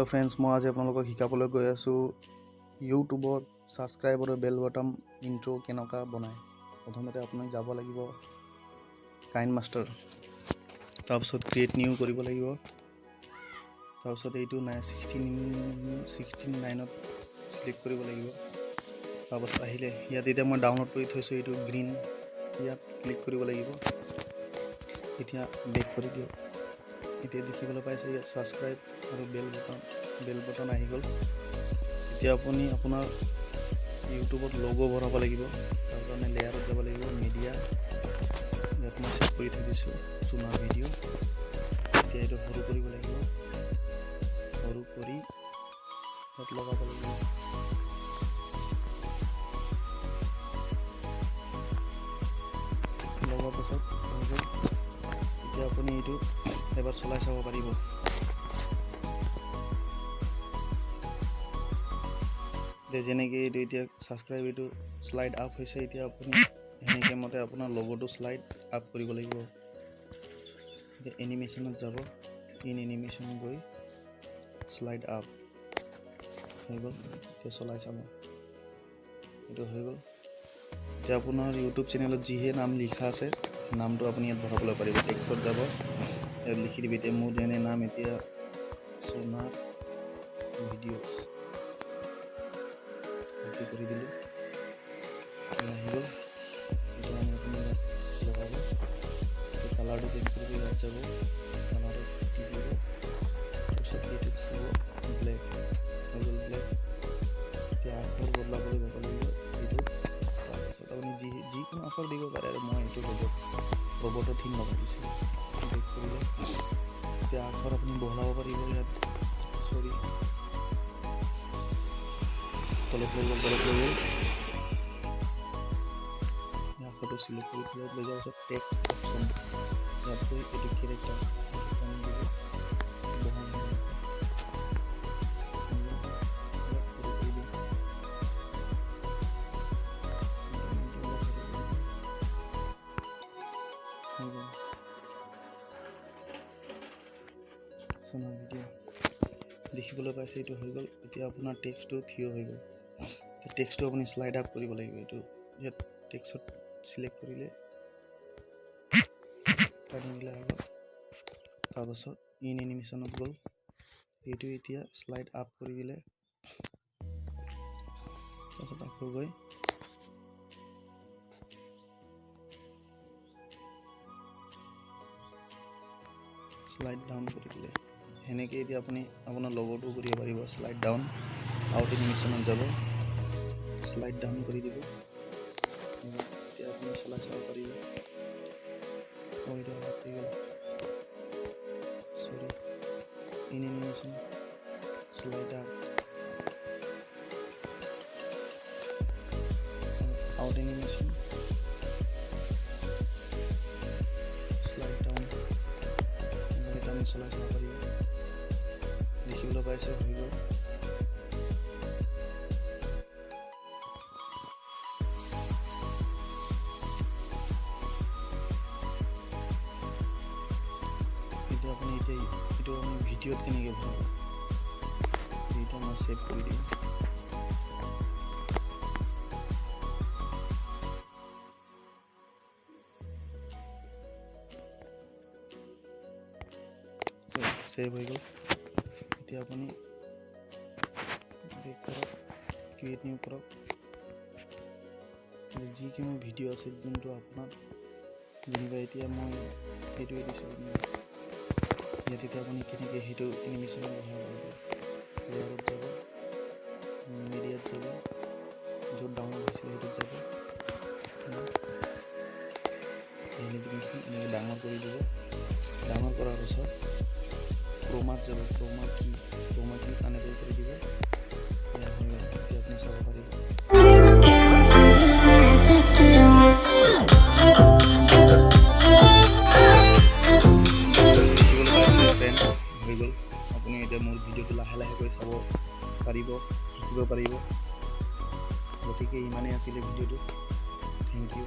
Hello friends, मैं आज आपलोगों शिकाबले गई आसो यूट्यूबत सबस्क्राइब और बेल बटन इंट्रो केनका बनाए। प्रथमते आपन যাব লাগিব काइनमास्टर, তাৰপিছত ক্ৰিয়েট নিউ কৰিব লাগিব। তাৰপিছত এইটো 16:9ত সিলেক্ট কৰিব লাগিব। তাৰপিছত আহিলে ইয়াত এতিয়া মই ডাউনলোড কৰি থৈছো এইটো গ্ৰীন, ইয়াত ক্লিক কৰিব লাগিব। এতিয়া বেক কৰি দিও। এতিয়া দেখিবলৈ পাইছে ইয়াত সাবস্ক্ৰাইব আৰু বেল বটন আহি গ'ল। এতিয়া আপুনি আপোনাৰ ইউটিউবত লোগো ভৰাব লাগিব। তাৰ কাৰণে লেয়াৰত যাব লাগিব, মিডিয়া, ইয়াত মই সেট কৰি থৈ দিছো চুনা ভিডিঅ'। এতিয়া এইটো সৰু কৰিব লাগিব, সৰু কৰি ইয়াত লগাব লাগিব। লগাৰ পাছত এতিয়া আপুনি এইটো এবাৰ চলাই চাব পাৰিব। যেনেকৈ এইটো এতিয়া সাবস্ক্ৰাইব এইটো স্লাইড আপ হৈছে। এতিয়া আপুনি এনেকৈ মতে আপোনাৰ লগোটো স্লাইড আপ কৰিব লাগিব। এতিয়া এনিমেশ্যনত যাব, এনিমেশ্যন গৈ স্লাইড আপ হৈ গ'ল। এতিয়া চলাই চাব, এইটো হৈ গ'ল। এতিয়া আপোনাৰ ইউটিউব চেনেলত যিহে নাম লিখা আছে নামটো আপুনি ইয়াত ভৰাবলৈ পাৰিব। টেক্সটত যাব, ইয়াত লিখি দিব। এতিয়া মোৰ যেনে নাম এতিয়া সোনা ভিডিঅ'ছ কৰি দিলোঁ, আহি গ'ল। এইটো আমি আপুনি লগাব, কালাৰটো চেঞ্জ কৰিব, ইয়াত যাব, কালাৰটো টিপি দিব। তাৰপিছত এইটো চাব, ব্লেক হৈ গ'ল, ব্লেক। এতিয়া আখৰ বদলাবলৈ যাব লাগিব এইটো। তাৰপিছত আপুনি যিকোনো আখৰ দিব পাৰে আৰু মই এইটো ৰবটৰ থিম লগাই দিছোঁ। বেক কৰিলে এতিয়া আখৰ আপুনি বহলাব পাৰিব। ইয়াত তলত লৈ গ'ল, আখৰটো চিলেক্ট কৰি তলত লৈ যোৱাৰ পিছত টেক্সট অপশ্যন, ইয়াত গৈ এইটো কেৰেক্টাৰ ভিডিঅ' দেখিবলৈ পাইছে, এইটো হৈ গ'ল। এতিয়া আপোনাৰ টেক্সটটো থিয় হৈ গ'ল। টেক্সটটো আপুনি স্লাইড আপ কৰিব লাগিব। এইটো ইয়াত টেক্সট সিলেক্ট কৰিলে হ'ব। তাৰপাছত এনিমেশ্যনত গ'ল, এইটো এতিয়া স্লাইড আপ কৰি দিলে। তাৰপাছত আকৌ গৈ স্লাইড ডাউন কৰি দিলে। সেনেকৈ এতিয়া আপুনি আপোনাৰ লগৰটো কৰিব পাৰিব। স্লাইড ডাউন, আউট এনিমেশ্যনত যাব, স্লাইড ডাউন কৰি দিব। এতিয়া আপুনি চলাই চাব পাৰিব। Animation slide up, out animation, slide down, আমি চলাই চাব পাৰিব। দেখিবলৈ পাইছে, হৈ গ'ল। এতিয়া আপুনি এইটো আমি ভিডিঅ'ত কেনেকৈ ভৰাব, এইটো মই ছেভ কৰি দিম। ছেভ হৈ গ'ল। এতিয়া আপুনি বেক কৰক, ক্ৰিয়েট নিউ কৰক। যিকোনো ভিডিঅ' আছে যোনটো আপোনাৰ যেনিবা এতিয়া মই সেইটোৱে দিছোঁ। ইয়াত এতিয়া আপুনি কেনেকৈ সেইটো এনিমেশ্যনত বহাব লাগিব। লেয়াৰত যাব, মিডিয়াত যাব, য'ত ডাউনলোড হৈছিলে সেইটোত যাব। এনিমেশ্যন এনেকৈ ডাঙৰ কৰি দিব। ডাঙৰ কৰাৰ পাছত ক্ৰোমাত যাব, ক্ৰোমা কি কানেক্ট কৰি দিব। এতিয়া আপুনি চাব পাৰিব। হৈ গ'ল। আপুনি এতিয়া মোৰ ভিডিঅ'টো লাহে লাহেকৈ চাব পাৰিব, শিকিব পাৰিব। গতিকে ইমানেই আছিলে ভিডিঅ'টো। Thank U.